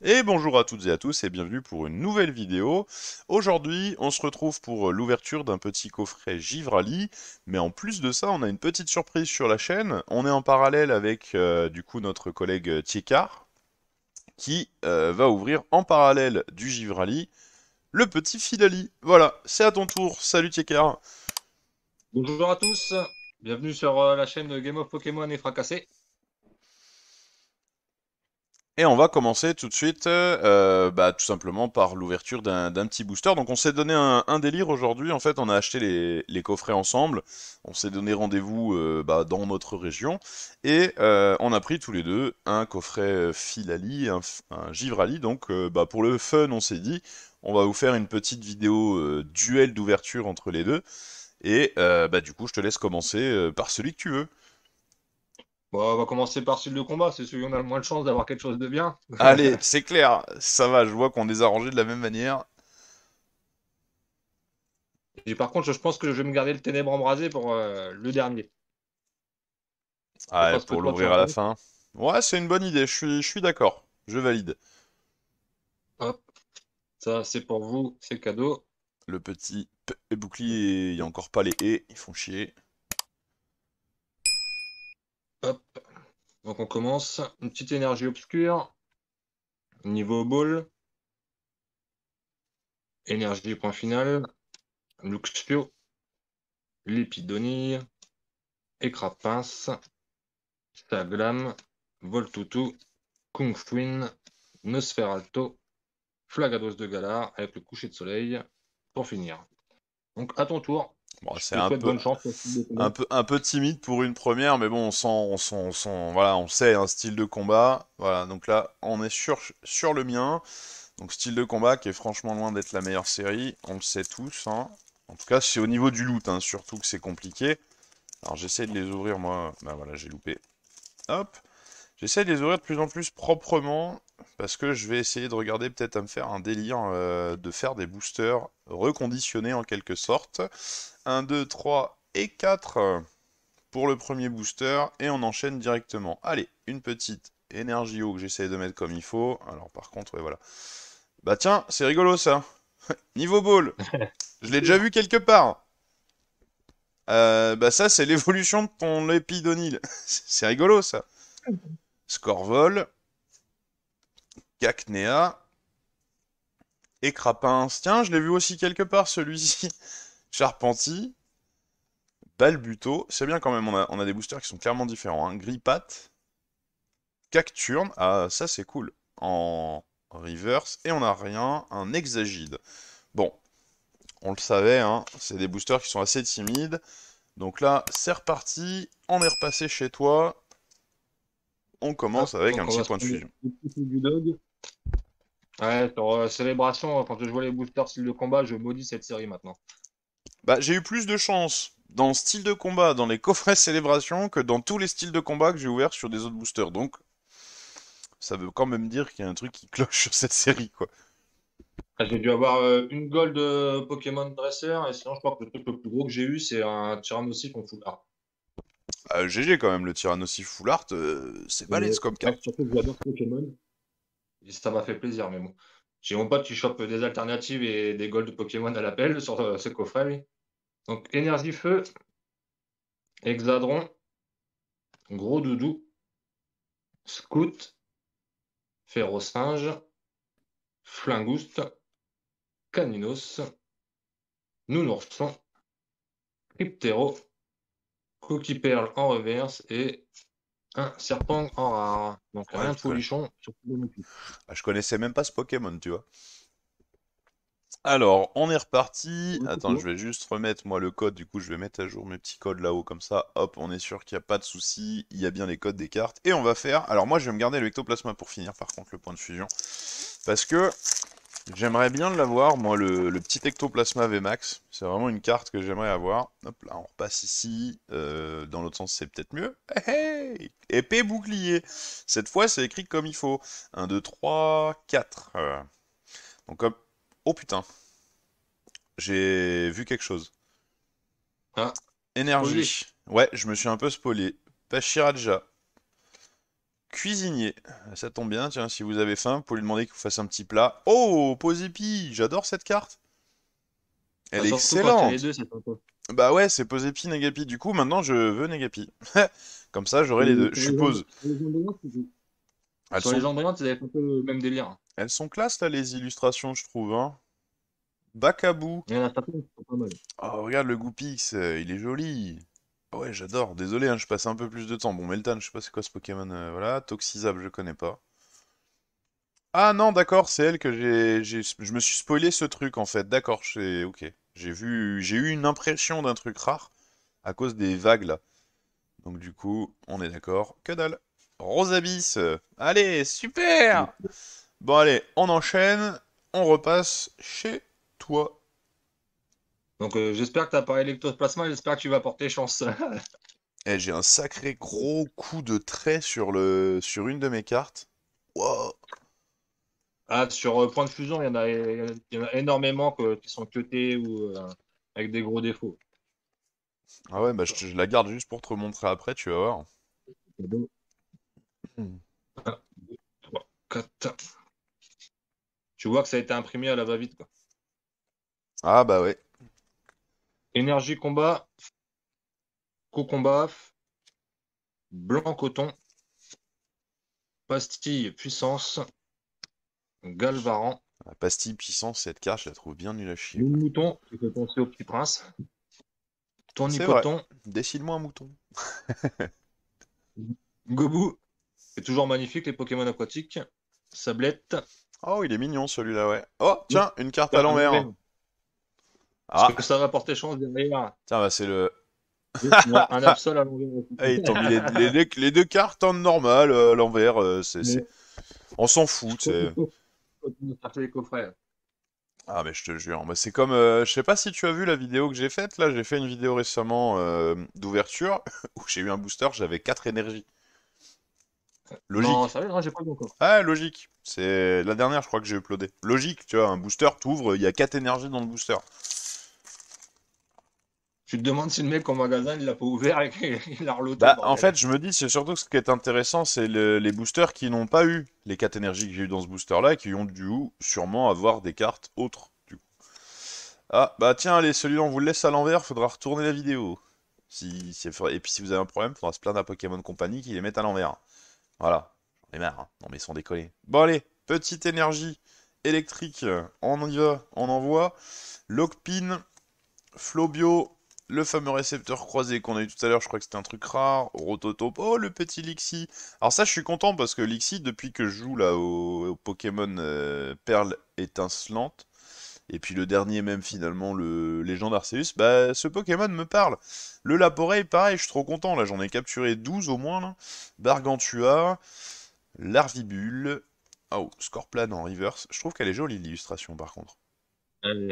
Et bonjour à toutes et à tous et bienvenue pour une nouvelle vidéo. Aujourd'hui, on se retrouve pour l'ouverture d'un petit coffret Givrali, mais en plus de ça, on a une petite surprise sur la chaîne. On est en parallèle avec du coup notre collègue Tiekar, qui va ouvrir en parallèle du Givrali le petit Filali. Voilà, c'est à ton tour. Salut Tiekar. Bonjour à tous, bienvenue sur la chaîne de Game of Pokémon et Fracassé. Et on va commencer tout de suite, tout simplement par l'ouverture d'un petit booster. Donc on s'est donné un délire aujourd'hui. En fait, on a acheté les coffrets ensemble. On s'est donné rendez-vous dans notre région et on a pris tous les deux un coffret Filali, un Givrali. Donc pour le fun, on s'est dit, on va vous faire une petite vidéo duel d'ouverture entre les deux. Et du coup, je te laisse commencer par celui que tu veux. Bon, on va commencer par style de combat, c'est celui où on a le moins de chance d'avoir quelque chose de bien. Allez, c'est clair, ça va. Je vois qu'on les a rangés de la même manière. Et par contre, je pense que je vais me garder le ténèbre embrasé pour le dernier. Je sais Ah, pas ce que pour toi tu l'ouvrir en à la penses. fin. Ouais, c'est une bonne idée, je suis d'accord. Je valide. Hop, ça c'est pour vous, c'est cadeau. Le petit bouclier, il n'y a encore pas les et, ils font chier. Hop, donc on commence. Une petite énergie obscure, niveau ball, énergie point final, Luxio, Lépidonille, Écrapince, Saglam, Voltutu, Kungfuin, Nosferalto, Flagados de Galar avec le coucher de soleil pour finir. Donc à ton tour, Bon, je c'est te souhaite bonne chance pour ce combat. un peu timide pour une première, mais bon, voilà, on sait un style de combat. Voilà, donc là, on est sur le mien. Donc style de combat qui est franchement loin d'être la meilleure série, on le sait tous, hein. En tout cas, c'est au niveau du loot, hein, surtout que c'est compliqué. Alors j'essaie de les ouvrir, moi. Bah voilà, j'ai loupé. Hop. J'essaie de les ouvrir de plus en plus proprement parce que je vais essayer de regarder peut-être à me faire un délire de faire des boosters reconditionnés en quelque sorte. Un, 2, 3 et 4 pour le premier booster et on enchaîne directement. Allez, une petite énergie eau que j'essaie de mettre comme il faut. Alors par contre, ouais, voilà. Bah tiens, c'est rigolo ça. Niveau ball, je l'ai déjà vu quelque part. Ça c'est l'évolution de ton Lepidonil. C'est rigolo ça. Scorvol, Cacnea, et Crapince. Tiens, je l'ai vu aussi quelque part celui-ci. Charpenty, Balbuto. C'est bien quand même, on a des boosters qui sont clairement différents. Hein. Grippat, Cacturne. Ah, ça c'est cool. En reverse. Et on a rien. Un Exagide. Bon, on le savait, hein, c'est des boosters qui sont assez timides. Donc là, c'est reparti. On est repassé chez toi. On commence Hop, avec un donc on petit va se point de prendre fusion. le petit du dog. Ouais, sur Célébration, quand je vois les boosters style de combat, je maudis cette série maintenant. Bah, j'ai eu plus de chance dans le style de combat, dans les coffrets célébration, que dans tous les styles de combat que j'ai ouverts sur des autres boosters. Donc, ça veut quand même dire qu'il y a un truc qui cloche sur cette série, quoi. Ah, j'ai dû avoir une gold Pokémon Dresser, et sinon je crois que le truc le plus gros que j'ai eu, c'est un Tyrannosaure en full art. GG quand même, le Tyrannosif Full Art, c'est balèze comme Ouais, carte. surtout que j'adore Pokémon. Et ça m'a fait plaisir, mais bon. J'ai mon pote qui chope des alternatives et des golds Pokémon à l'appel sur ce coffret, lui. Donc, Énergie Feu, Hexadron, Gros Doudou, Scout, Férocinge, Flingouste, Caninos, Nounourson, Cryptero, Cookie Perle en reverse et un Serpent en rare. Donc, Ouais, rien de folichon, surtout de non plus. je connaissais même pas ce Pokémon, tu vois. Alors, on est reparti. Attends, je vais juste remettre moi le code. Du coup, je vais mettre à jour mes petits codes là-haut comme ça. Hop, on est sûr qu'il n'y a pas de souci. Il y a bien les codes des cartes. Et on va faire. Alors, moi, je vais me garder le Ectoplasma pour finir, par contre, le point de fusion. Parce que j'aimerais bien l'avoir, moi, le petit Ectoplasma VMAX. C'est vraiment une carte que j'aimerais avoir. Hop là, on repasse ici. Dans l'autre sens, c'est peut-être mieux. Hey, hey, épée bouclier. Cette fois, c'est écrit comme il faut. Un, 2, 3, 4. Donc, hop. Oh putain. J'ai vu quelque chose. Ah, spoilé. Énergie. Ouais, je me suis un peu spoilé. Pachiraja. cuisinier. Ça tombe bien, tiens, si vous avez faim, vous pouvez lui demander qu'il vous fasse un petit plat. Oh, Posépi, j'adore cette carte. Elle Bah, est surtout quand il y a les excellente. deux, c'est sympa. Bah ouais, c'est Posépi, Negapi. Du coup, maintenant, je veux Negapi. Comme ça, j'aurai les Et deux. Je suppose. Elles sur les sont, jambes brillantes, ils avaient un peu le même délire. elles sont classe, là, les illustrations, je trouve, hein. Bacabou. Il y en a certains qui sont pas mal. Oh, regarde le Goupix, il est joli. Ah ouais, j'adore. Désolé, hein, je passe un peu plus de temps. Bon, Meltan, je sais pas c'est quoi ce Pokémon. Voilà, Toxizab, je connais pas. Ah non, d'accord, c'est elle que je me suis spoilé ce truc en fait. D'accord, ok. J'ai eu une impression d'un truc rare à cause des vagues là. Donc du coup, on est d'accord. Que dalle. Rosabis. Allez, super. Bon allez, on enchaîne. On repasse chez toi. Donc j'espère que t'as pas Electoplasma, j'espère que tu vas porter chance. Et j'ai un sacré gros coup de trait sur une de mes cartes. Wow. Ah, sur point de fusion, il y en a énormément qui sont cutés ou avec des gros défauts. Ah ouais, bah je la garde juste pour te remontrer après, tu vas voir. Cadeau. Hmm. 1, 2, 3, 4. Tu vois que ça a été imprimé à la va-vite, quoi. Ah bah ouais. Énergie combat, co-combat, blanc coton, pastille puissance, galvaran, La pastille puissance, cette carte, je la trouve bien nulle à chier, mille quoi. mouton, qui fait penser au petit prince, C'est vrai. tournipoton, Décide-moi un mouton. Gobu, c'est toujours magnifique les Pokémon aquatiques, Sablette, Oh, il est mignon celui-là, ouais. Oh, Yep. tiens, une carte à Carte à l'envers. l'envers. Est-ce Ah, que ça va porter chance derrière? tiens, bah c'est le... Ouais, un Absol à l'envers aussi. Ah, ils t'ont mis les deux cartes en normal, à l'envers, Mais On s'en je fout, tu sais. continue de chercher les coffrets. Ah, mais je te jure, bah, c'est comme... je sais pas si tu as vu la vidéo que j'ai faite, là, j'ai fait une vidéo récemment d'ouverture, où j'ai eu un booster, j'avais 4 énergies. Non, Logique. sérieux, non, j'ai pas vu encore. Ah, logique. C'est la dernière, je crois que j'ai uploadé. Logique, tu vois, un booster, t'ouvres, il y a 4 énergies dans le booster. Tu te demandes si le mec en magasin, il l'a pas ouvert et qu'il a reloté, Bah, en bordel. fait, je me dis, c'est surtout que ce qui est intéressant, c'est les boosters qui n'ont pas eu les 4 énergies que j'ai eu dans ce booster-là et qui ont dû sûrement avoir des cartes autres, du coup. Ah, bah tiens, allez, celui-là, on vous le laisse à l'envers, faudra retourner la vidéo. Et puis si vous avez un problème, faudra se plaindre à Pokémon Company qui les mette à l'envers. Voilà. J'en ai marre, hein. Non mais sans déconner. Bon allez, petite énergie électrique, on y va, on envoie. Lockpin, Flobio, le fameux récepteur croisé qu'on a eu tout à l'heure, je crois que c'était un truc rare. Rototope, oh le petit Lixie. Alors ça je suis content parce que Lixie, depuis que je joue là au Pokémon Perle étincelante, et puis le dernier même finalement, le Légende Arceus, bah ce Pokémon me parle. Le Laporeille, pareil, je suis trop content, là j'en ai capturé 12 au moins là. Bargantua, Larvibule, oh, Scorplan en reverse. Je trouve qu'elle est jolie l'illustration par contre.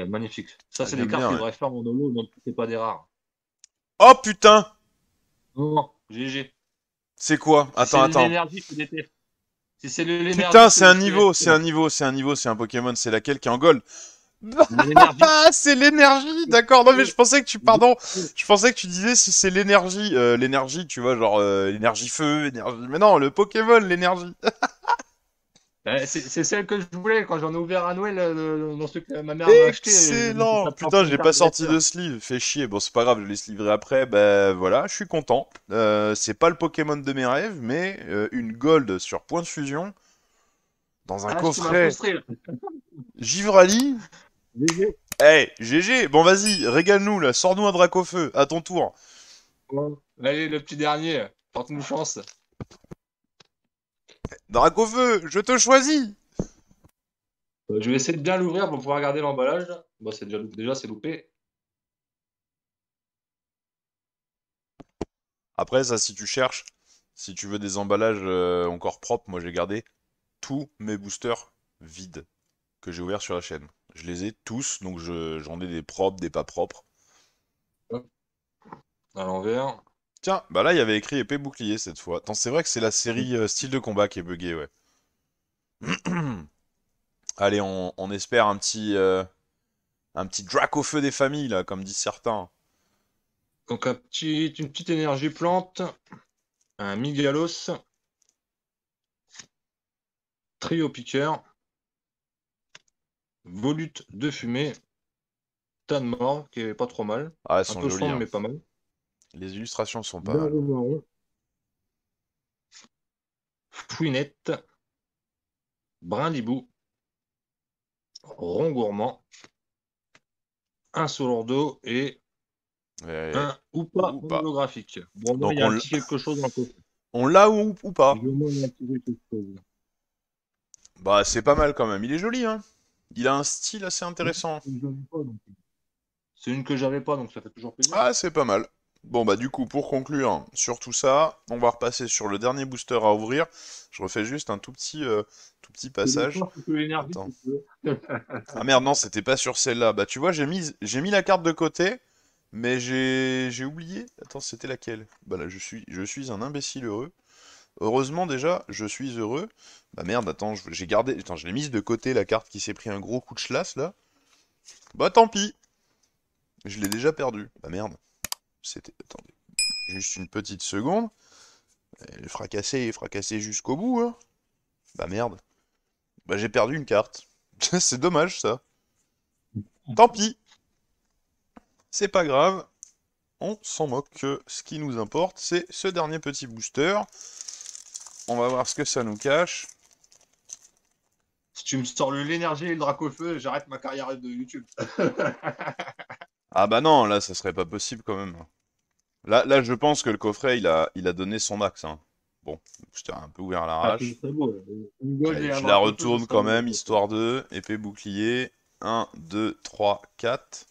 Magnifique. Ça, Ah, c'est des j'aime cartes bien, qui ouais. devraient faire mon holo, donc c'est pas des rares. Oh putain! Non, non, GG. C'est quoi? Si Attends, c'est attends. l'énergie, je déteste. Si c'est Putain, l'énergie, c'est un je te laisse. niveau, c'est un niveau, c'est un niveau, c'est un Pokémon, c'est laquelle qui est en gold? L'énergie. Ah, c'est l'énergie, d'accord. Non mais je pensais que pardon, je pensais que tu disais si c'est l'énergie, l'énergie, tu vois, genre l'énergie feu, énergie. Mais non, le Pokémon, l'énergie. C'est celle que je voulais quand j'en ai ouvert à Noël dans ce que ma mère m'a acheté. Je me suis Excellent. tapé en Putain, pleine j'ai pas carte sorti directeur. de sleeve, fait chier. Bon, c'est pas grave, je les livrer après. Ben voilà, je suis content. C'est pas le Pokémon de mes rêves, mais une gold sur point de fusion dans un Ah, tu m'as coffret frustré là. Givrali. GG. Eh, GG. Bon, vas-y, régale-nous là, sors-nous un Dracofeu, à ton tour. Bon. Allez, le petit dernier. Porte-nous chance. Dracofeu, je te choisis. Je vais essayer de bien l'ouvrir pour pouvoir regarder l'emballage. Bon, c'est déjà c'est loupé. Après, ça, si tu cherches, si tu veux des emballages encore propres, moi j'ai gardé tous mes boosters vides que j'ai ouverts sur la chaîne. Je les ai tous, donc j'en ai des propres, des pas propres. Hop, à l'envers. Tiens, bah là il y avait écrit épée bouclier cette fois. Attends, c'est vrai que c'est la série style de combat qui est buggée, ouais. Allez, on espère un petit Drac au feu des familles, là, comme disent certains. Donc une petite énergie plante. Un Migalos. Trio piqueur. Volute de fumée. Tas de mort, qui est pas trop mal. Ah, elles Un sont peu jolies, sombre, hein. mais pas mal. Les illustrations sont pas mal. Barreau marron. Fouinette. Brindibou. Rond gourmand. Un Solordo et Et- un ou pas Ou pas. holographique. Bon, moi, il Donc y a un petit quelque chose dans le coffre. on l'a ou pas? Du moins, il y a un petit quelque chose. Bah, c'est pas mal quand même. Il est joli, hein. Il a un style assez Oui, intéressant. c'est une que j'avais pas, donc ça fait toujours plaisir. Ah, c'est pas mal. Bon, bah, du coup, pour conclure sur tout ça, on va repasser sur le dernier booster à ouvrir. Je refais juste un tout petit C'est passage. d'accord, c'est que l'énergie, Attends. tu peux. Ah merde, non, c'était pas sur celle-là. Bah, tu vois, j'ai mis la carte de côté, mais j'ai oublié. Attends, c'était laquelle? Bah là, je suis un imbécile heureux. Heureusement, déjà, je suis heureux. Bah merde, attends, j'ai gardé. Attends, je l'ai mise de côté, la carte qui s'est pris un gros coup de chlasse, là. Bah tant pis, je l'ai déjà perdu. Bah merde. C'était. Attendez. Juste une petite seconde. Elle est fracassée jusqu'au bout, hein. Bah merde. Bah j'ai perdu une carte. C'est dommage, ça. Tant pis. C'est pas grave. On s'en moque. Ce qui nous importe, c'est ce dernier petit booster. On va voir ce que ça nous cache. Si tu me sors l'énergie et le Dracofeu, j'arrête ma carrière de YouTube. Ah bah non, là, ça serait pas possible quand même. Là, je pense que le coffret, il a donné son max, hein. Bon, je t'ai un peu ouvert à Ah, ce l'arrache. serait beau. Une gold Allez, et un je la Dracofeu, ce retourne serait quand beau. même, histoire de épée bouclier. Un, 2, 3, 4.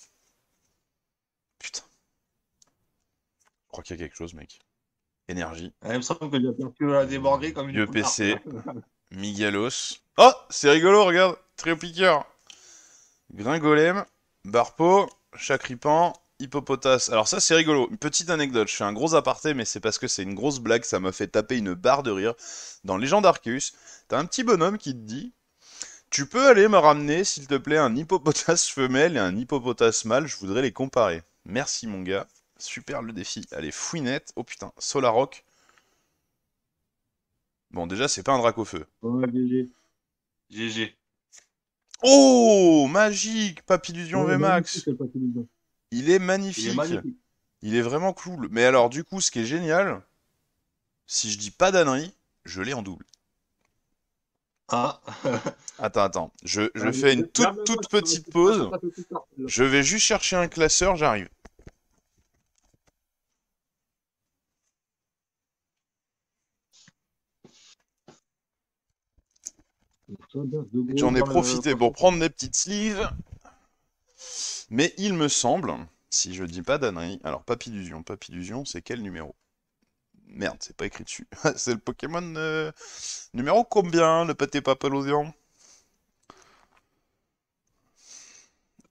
Putain, je crois qu'il y a quelque chose, mec. Énergie. Ah, il me semble que j'ai aperçu la déborder comme une Vieux poularde. PC. Miguelos. Oh, c'est rigolo, regarde. Trio piqueur. Gringolem. Barpo. Chacripan. Hippopotas. Alors ça, c'est rigolo. Une petite anecdote. Je fais un gros aparté, mais c'est parce que c'est une grosse blague. Ça m'a fait taper une barre de rire. Dans Légende Arceus, t'as un petit bonhomme qui te dit: tu peux aller me ramener, s'il te plaît, un hippopotas femelle et un hippopotas mâle, je voudrais les comparer. Merci, mon gars. Super le défi. Allez, fouinette. Oh putain, Solaroc. Bon, déjà, c'est pas un drac au feu. Ouais, GG. GG. Oh, magique! Papillusion Ouais, magnifique, VMAX. le papier bidon. Il est Il est magnifique. magnifique. Il est vraiment cool. Mais alors, du coup, ce qui est génial, si je dis pas d'ânerie, je l'ai en double. Ah. Attends. Je fais une toute petite pause. Je vais juste chercher un classeur, j'arrive. J'en ai profité pour prendre mes petites sleeves. Mais il me semble, si je dis pas d'ânerie, alors Papillusion, c'est quel numéro? Merde, c'est pas écrit dessus. C'est le Pokémon numéro combien, le pâté Papillusion?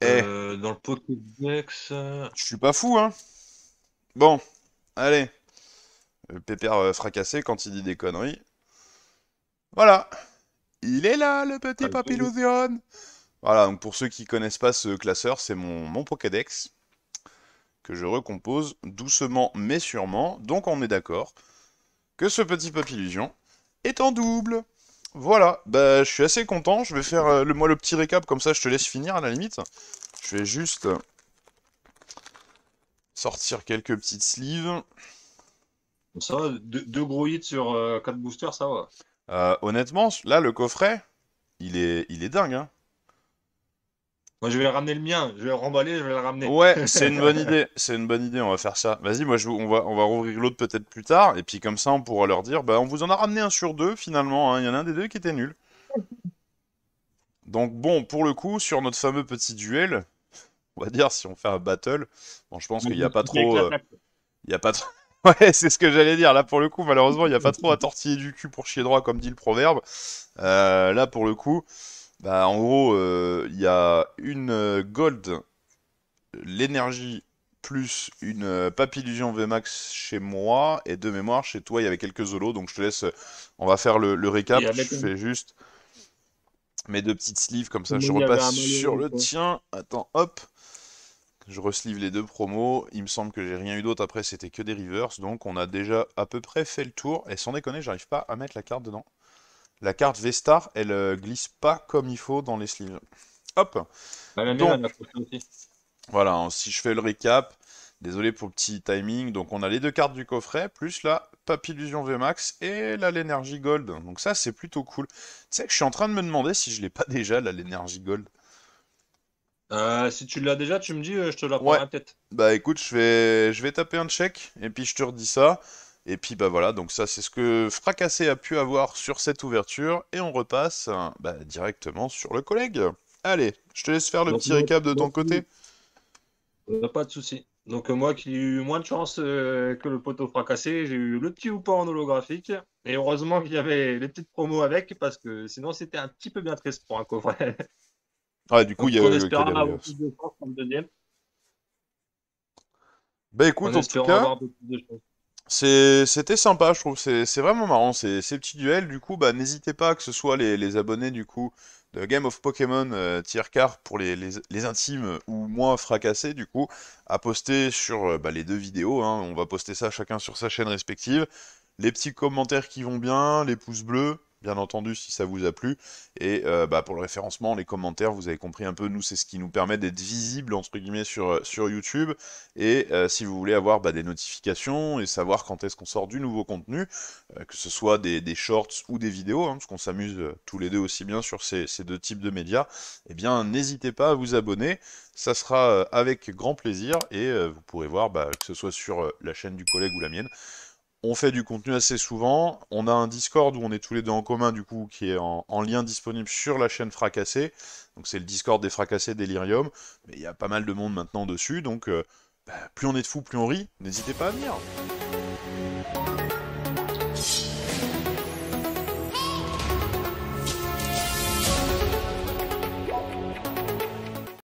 Eh, Dans le Pokédex. je suis pas fou, hein? Bon, allez. Le pépère fracassé quand il dit des conneries. Voilà. Il est là, le petit Papillusion. Voilà, donc pour ceux qui connaissent pas ce classeur, c'est mon Pokédex que je recompose doucement mais sûrement. Donc on est d'accord que ce petit Papillusion est en double. Voilà, bah je suis assez content. Je vais faire moi le petit récap, comme ça je te laisse finir à la limite. Je vais juste sortir quelques petites sleeves. Ça va, deux gros hits sur 4 boosters, ça va. Honnêtement, là le coffret, il est dingue, hein. Moi, je vais ramener le mien. Je vais le remballer, je vais le ramener. Ouais, c'est une bonne idée. C'est une bonne idée, on va faire ça. Vas-y, moi on va rouvrir l'autre peut-être plus tard, et puis comme ça on pourra leur dire, bah on vous en a ramené un sur deux finalement, hein. Il y en a un des deux qui était nul. Donc bon, pour le coup, sur notre fameux petit duel, on va dire si on fait un battle, bon je pense qu'il n'y a pas trop, il y a pas trop. Ouais, c'est ce que j'allais dire. Là pour le coup, malheureusement, il n'y a pas trop à tortiller du cul pour chier droit, comme dit le proverbe. Là pour le coup, bah en gros, il y a une gold, l'énergie plus une Papillusion VMAX chez moi, et de mémoire, chez toi, il y avait quelques zolos, donc je te laisse, on va faire le Et récap, je avec un... fais juste mes deux petites sleeves, comme ça Moi, je il y avait repasse un sur malheureux, le quoi. tien, attends, hop, je resleeve les deux promos, il me semble que j'ai rien eu d'autre, après c'était que des reverse, donc on a déjà à peu près fait le tour, et sans déconner, j'arrive pas à mettre la carte dedans. la carte V-Star, elle glisse pas comme il faut dans les sleeves. Hop. Bah, la mienne, Donc, elle a coûté aussi. voilà, hein, si je fais le récap, désolé pour le petit timing, donc on a les deux cartes du coffret, plus la Papillusion VMAX et la l'Energy Gold. Donc ça, c'est plutôt cool. Tu sais que je suis en train de me demander si je l'ai pas déjà, la l'Energy Gold. Si tu l'as déjà, tu me dis, je te la Ouais, prendrai peut-être. bah écoute, je vais taper un check, et puis je te redis ça. Et puis bah voilà, donc ça c'est ce que Fracassé a pu avoir sur cette ouverture, et on repasse bah, directement sur le collègue. Allez, je te laisse faire le Donc, petit récap de ton côté. pas de souci. Donc, moi qui ai eu moins de chance que le poteau fracassé, j'ai eu le petit houppon en holographique. Et heureusement qu'il y avait les petites promos avec, parce que sinon, c'était un petit peu bien triste pour un coffret. Ouais, du coup, il y Donc, a en eu le espérant avoir Cadabrios. plus de chance pour le deuxième. Bah écoute, En en tout espérant cas, avoir un peu plus de chance. c'était sympa, je trouve. C'est vraiment marrant, ces petits duels. Du coup, bah n'hésitez pas, que ce soit les abonnés du coup de Game of Pokémon Tier Car pour les intimes ou moi fracassé du coup, à poster sur bah, les deux vidéos. Hein. On va poster ça chacun sur sa chaîne respective. Les petits commentaires qui vont bien, les pouces bleus, bien entendu si ça vous a plu. Et bah, pour le référencement, les commentaires, vous avez compris un peu, nous c'est ce qui nous permet d'être visible entre guillemets sur YouTube. Et si vous voulez avoir bah, des notifications et savoir quand est-ce qu'on sort du nouveau contenu, que ce soit des shorts ou des vidéos, hein, parce qu'on s'amuse tous les deux aussi bien sur ces deux types de médias, eh bien n'hésitez pas à vous abonner, ça sera avec grand plaisir, et vous pourrez voir, bah, que ce soit sur la chaîne du collègue ou la mienne, on fait du contenu assez souvent, on a un Discord où on est tous les deux en commun du coup, qui est en lien disponible sur la chaîne Fracassé, donc c'est le Discord des Fracassés Delirium, mais il y a pas mal de monde maintenant dessus, donc bah, plus on est de fous, plus on rit, n'hésitez pas à venir.